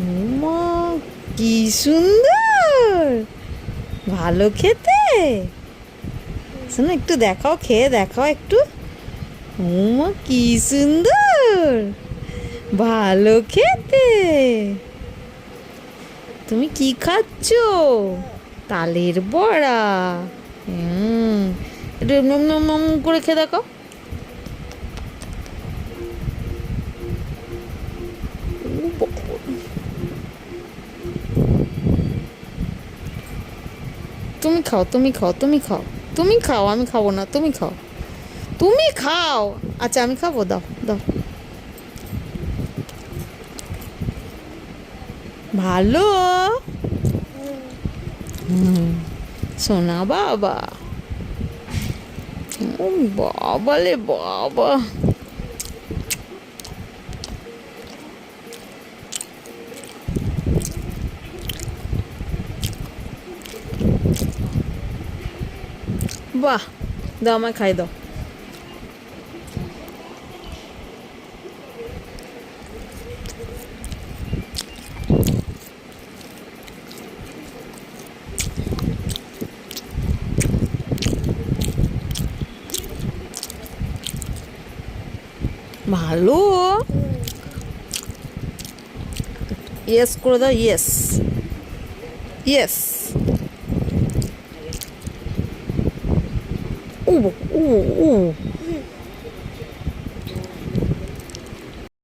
উমা, কি সুন্দর, ভালো খেতে। শোনো, একটু দেখাও, খেয়ে দেখাও একটু। উমা, কি সুন্দর, ভালো খেতে। তুমি কি খাচ্ছো? তালের বড়া। হুম, একটু নম নম নম করে খেয়ে দেখো। তুমি খাও, তুমি খাও, তুমি খাও, তুমি খাও, আমি খাবো না, তুমি খাও, তুমি খাও। আচ্ছা, আমি খাবো, দাও দাও। ভালো। হুম, সোনা বাবা। ও বাবা লে বাবা। বাহ, দাও আমায় খাই দাও। ভালো। ইয়েস করে দাও, ইয়েস, ইয়েস। ও ও ও